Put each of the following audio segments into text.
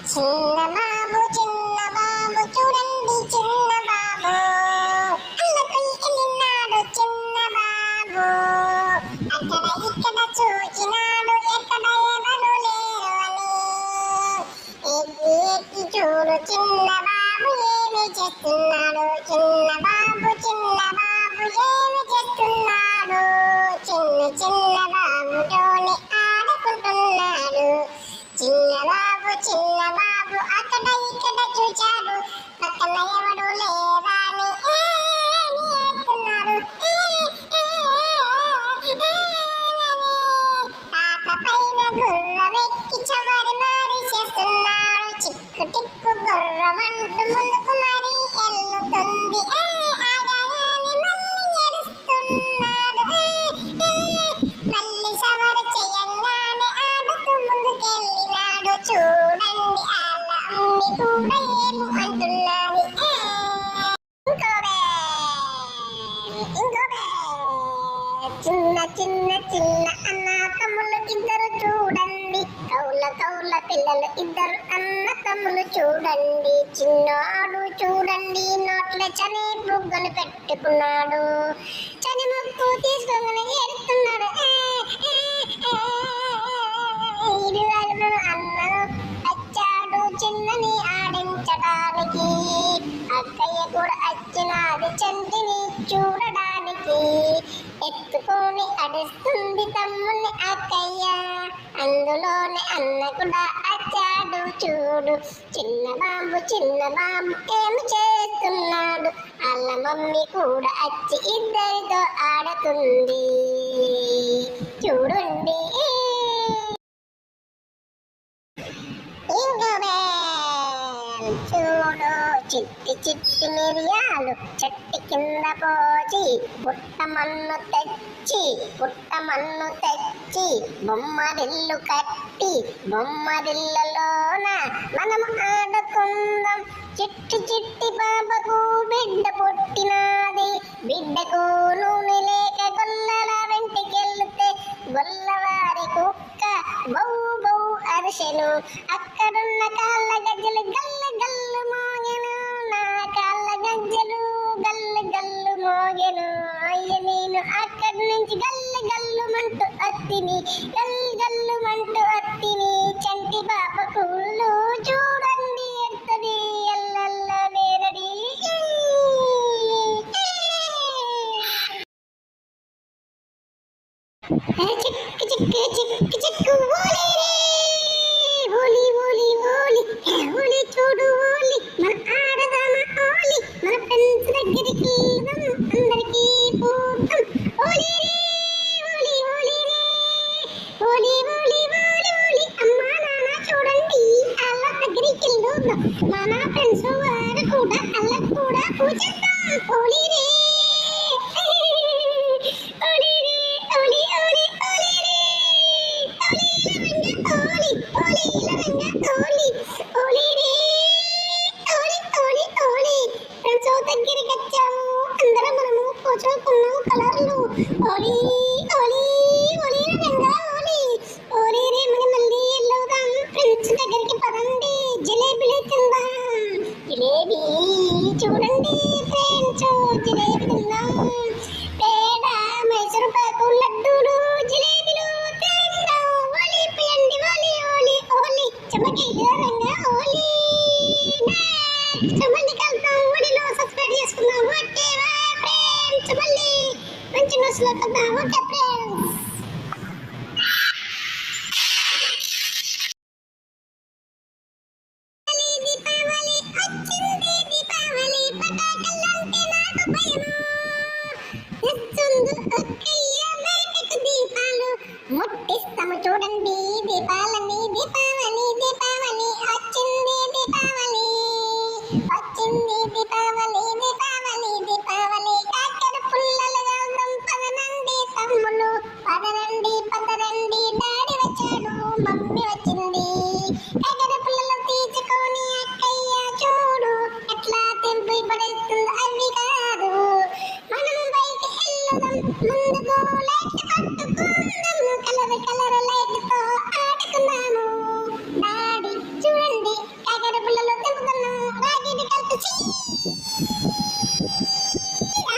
చిన్న బాబు చూడండి చిన్న బాబు అల్లపై వెళ్ళినాడు చిన్న బాబు అక్కడ ఇక్కడ చూచినాడు ఎక్కడ ఎవరు లేరు అని ఎక్కి ఎక్కి చూడు చిన్న బాబు ఏమి చేస్తున్నాడు చిన్న బాబు ఏమి చేస్తున్నాడు చిన్న బాబుతోనే ఆడుకుంటున్నాడు చిన్న బాబు అక్కడ ఇక్కడ చూచాడు పక్కన ఎవడు లేరాని ఏడుతున్నాడు పాప పైన గుర్రమెక్కి చవరి మారి చేస్తున్నాడు చిక్కు టిక్కు గుర్రమంటూ ముందుకు మరి ఎల్లుతుంది ఆగానే మళ్ళీ ఏడుస్తున్నాడు మళ్ళీ సవరి చెయ్యంగానే ఆడుతూ ముందుకెళ్ళినాడు చూడండి అలా అమ్మి కూడా ఏమో అంటున్నది చిన్న అన్న తమ్ముళ్ళు ఇద్దరు చూడండి కౌల పిల్లలు ఇద్దరు అన్న తమ్ముళ్ళు చూడండి చిన్నాడు చూడండి నోట్ల చని బుగ్గను పెట్టుకున్నాడు చని ముక్కు తీసుకొని ఏడుస్తున్నాడు అన్న వచ్చాడు చిన్నని ఆడించడానికి అక్కయ్య కూడా వచ్చినది చంటిని చూడడానికి ఎత్తుకొని అడుస్తుంది తమ్ముని అక్కయ్య అందులోనే అన్న కూడా వచ్చాడు చూడు చిన్న బాబు ఏమి చేస్తున్నాడు అల్ల మమ్మీ కూడా వచ్చి ఇద్దరితో ఆడుతుంది చూడండి చూడు చిట్టి మిరియాలు చెట్టు కింద పోచి పుట్ట మన్ను తెచ్చి బొమ్మరిల్లు కట్టి బొమ్మరిల్లులోన మనం ఆడుకుందాం చిట్టి బాబకు బిడ్డ పుట్టినది బిడ్డకు నూనె లేక గొల్లల వెంటికెళ్తే గొల్లవారి కుక్క బౌ బౌ అరిసెను అక్కడున్న కాళ్ళ గజ్జలు గల్లు మోగెను నా కాళ్ళ గజ్జలు గల్లు మోగెను అయ్య నేను అక్కడి నుంచి గల్లుమంటూ అత్తిని గల్లుమంటూ అత్తిని చంటి బాబ కూళ్ళు చూడండి ఎత్తది ఎల్లల్ల నేరడి చిక్కు ఓలి చూడు ఓలి మన ఆడదామా ఓలి మన ఫ్రెండ్స్ దగ్గరికి అందరికీ పోతాం ఓలి అమ్మా నాన్న చూడండి అల్ల దగ్గరికి వెళ్దాం మన ఫ్రెండ్స్ వారు కూడా అల్లకు కూడా పూజిద్దాం ఓలి రే దగ్గరికి వచ్చాము అందరం మనము పోచుకున్నాం కలర్లు ఓలి రే మనం మళ్ళీ వెళ్ళవుదాం ఫ్రెండ్స్ దగ్గరికి పదండి జిలేబీలు తిందాం జిలేబీ చూడండి ఫ్రెండ్స్ జిలేబీ తిందాం పేడ మైసూరు పాకు లడ్డూలు జిలేబీలు తిందాం ఓలి పియండి ఓలి చెమకేగా రంగా ఓలి మళ్ళీ కలుద్దాం ఓడిలో సబ్స్క్రైబ్ చేసుకుందాం ఓకే ఫ్రెండ్స్ మళ్ళీ మంచి న్యూస్లో కలుద్దాం ఓకే ఫ్రెండ్స్ దీపావళి వచ్చింది దీపావళి పటాకలంటే నాకు భయము ఇస్తుంది ఒక్కయ్య బయటకు దీపాలు ముట్టిస్తాము చూడండి దీపాలని దీపావళి వచ్చింది దీపావళి కాకర పుల్లలుగా పదనండి తమ్ముళ్ళు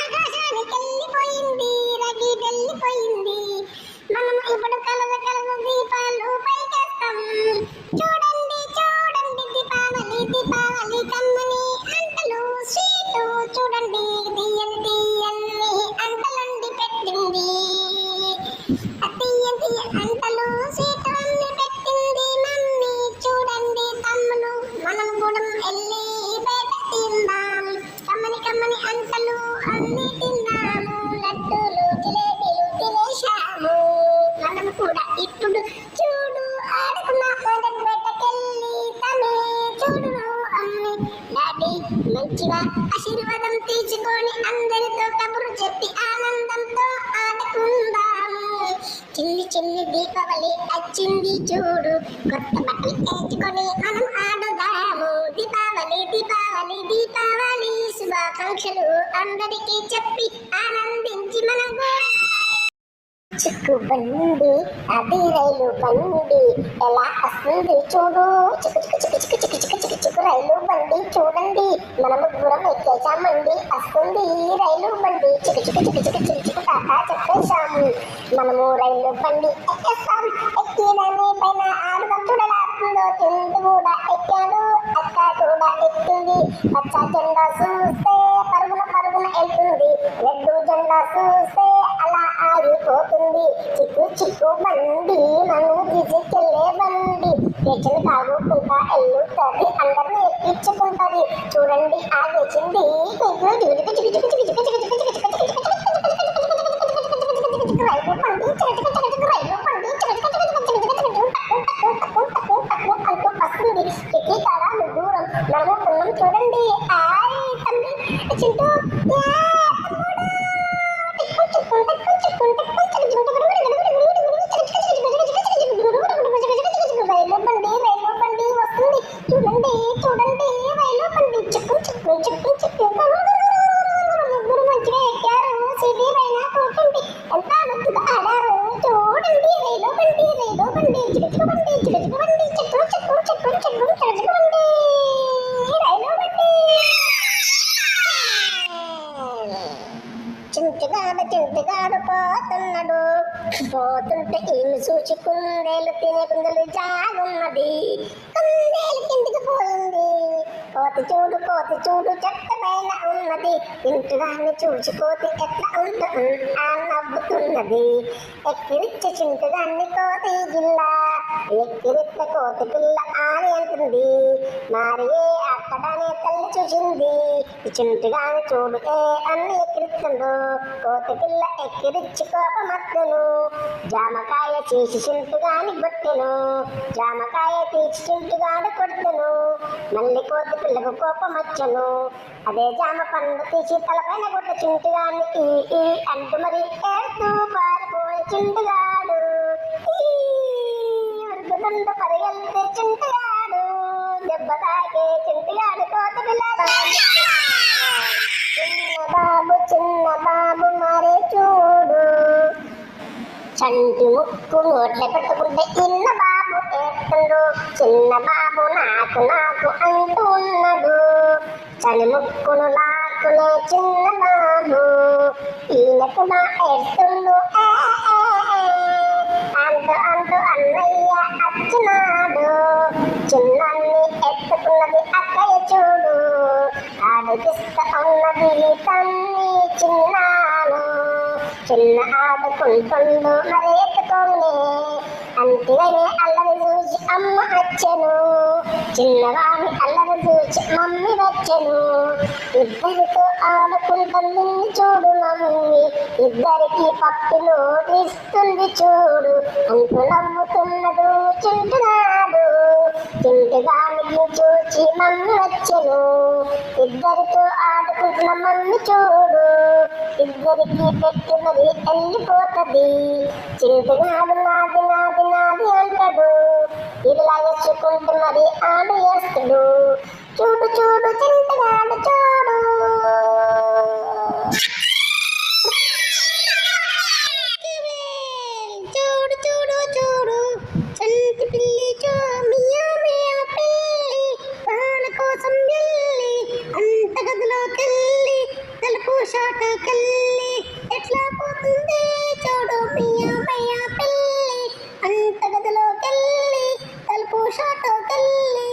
ఆకాశానికి వెళ్ళిపోయింది, రగి వెళ్ళిపోయింది. మనం ఇప్పుడు కలద కలద దీపాలు పైకేస్తాం. చూడండి చూడండి దీపావళి దీపావళి కమ్మని అంటలు స్వీటు చూడండి తీయని తీయన్ని అంటలండి పెట్టింది. తీయ తీయ అంటలు స్వీటు అన్ని పెట్టింది మమ్మీ. చూడండి తమ్ములు మనం కూడా వెళ్ళి బయట తిందాం. కమ్మని కమ్మని అంటలు అన్ని తిన్నాము. లడ్డూలు జిలేబీలు తినేశాము. మనం కూడా ఇప్పుడు చూడు ఆడుకున్నాం బయటకెళ్ళి తమే చూడు అమ్మి డాడీ మంచిగా ఆశీర్వాదం తీసుకొని అందరితో కబురు చెప్పి ఆనందంతో ఆడుకుందాము. చిన్ని చిన్ని దీపావళి వచ్చింది చూడు, కొత్త బట్టలు వేసుకొని మనం ఆడుదాము. దీపావళి దీపావళి దీపావళి శుభాకాంక్షలు అందరికీ చెప్పి ఆనందించి మనం చిక్కు బండి అది రైలు బండి ఎలా వస్తుంది చూడు. చిక్కు చిక్కు చిక్కు చిక్కు చిక్కు చిక్కు చిక్కు చిక్కు రైలు బండి చూడండి మన ముగ్గురం ఎక్కేసామండి. వస్తుంది రైలు బండి చిక్కు చిక్కు చిక్కు చిక్కు చిక్కు చిక్కు టాటా చెప్పేశాము. మనము రైలు బండి ఎక్కేస్తాం. ఎక్కినని పైన ఆడుదాం చూడలాడుతుందో. కింద కూడా ఎక్కాడు, అక్క కూడా ఎక్కింది. పచ్చ జెండా చూస్తే పరుగున పరుగున వెళ్తుంది. రెడ్డు జెండా చూస్తే అలా ఆగిపోతుంది. చిక్కు చిక్కు బండి మనం తీసుకెళ్లే బండి పేచలు తాగుకుంటా ఎల్లుతుంది. అందరిని ఎక్కించుకుంటది. చూడండి ఆగేసింది. రైలు బండి రైలు బండి అంటూ వస్తుంది. ఎక్కి కాలాలు దూరం నమ్ముకున్నాం చూడండి. ఆయ్ తమ్మి చింటూ రైలు బండి వస్తుంది. చూడండి చూడండి రైలు బండి చిక్కు చిక్కు చిక్కు చిక్కు ముగ్గురు మంచిగా ఎక్కారు. సిటీ పైన కూర్చుండి ఎంత ముద్దుగా ఆడారు. చూడండి రైలు బండి చిక్కు బండి చిక్కు బండి చిక్కు చిక్కు చిక్కు చిక్కు చిక్కు బండి రైలు బండి. చింతగాడు పోతున్నాడు. పోతుంటే ఏమి చూసి కుందేలు తినే కుందేలు జాగున్నది. కుందేలు కిందికి పోయింది. కోతి చూడు చెట్టు పైన ఉన్నది. ఇంటిదాన్ని చూసి కోతి ఎట్లా ఉంటుంది నవ్వుతున్నది. ఎక్కిరిచ్చ చింతదాన్ని కోతి జిల్లా ఎక్కిరిచ్చ కోతి పిల్ల అని అంటుంది. మరి అక్కడనే తల్లి చూసింది. చింతగాని చూడు అన్ని ఎక్కిరిస్తుందో. కోతి పిల్ల ఎక్కిరిచ్చి కోపమత్తను. జామకాయ చేసి చింతగాని కొట్టెను. జామకాయ తీసి చింతగాడు కొడుతును. మళ్ళీ కోతి పిల్లకు కోపం వచ్చను. అదే జామ పండు తీసి తలపైన కొట్ట చింతగాని ఈ అంటూ మరి ఏడుతూ పారిపోయే చింతగాడు. ఉరుకుతుండు పరిగెళ్తే చింతగాడు. దెబ్బ తాకే చింతగాడు కోతి పిల్ల. చిన్న బాబు మరే చూడు. చంటి ముక్కు నోట్లే పెట్టుకుంటే చిన్న బాబు ఏడుతుండు. చిన్న బాబు నాకు అంటూ ఉన్నాడు. చలి ముక్కును లాక్కునే చిన్న బాబు ఈయనకు నా ఏడుతుండు. అంటూ అన్నయ్య వచ్చినాడు. చిన్నాన్ని ఎత్తుకున్నది అక్కయ్య చూడు. ఆడిపిస్తా ఉన్నది తన్ని చిన్నాను. చిన్న ఆడుకుంటుండు మరి ఎత్తుకోనే. అంతేగానే అల్లరి చూసి అమ్మ వచ్చెను. చిన్నవాణి అల్లరి చూసి మమ్మీ వచ్చెను. ఇద్దరితో ఆడుకుంటుంది చూడు మమ్మీ. ఇద్దరికి పప్పులు ఇస్తుంది చూడు అంటూ నవ్వుతున్నడు చింటున్నాడు. చింటుగానికి చూచి మమ్మీ వచ్చెను. ఇద్దరితో ఆడుకుంటున్న మమ్మీ చూడు. ఇద్దరికి పెట్టి మరి వెళ్ళిపోతుంది. చింటుగాడు నాది నాది నాది అంటాడు. ఇలా వేసుకుంటూ మరి ఆడు వేస్తాడు. చూడు చూడు చింటుగాడు చూడు. చూడు చూడు చూడు చంటి పిల్లి చో మియా మియా పిల్లి వాళ్ళ కోసం వెళ్ళి ఆటోకెళ్ళి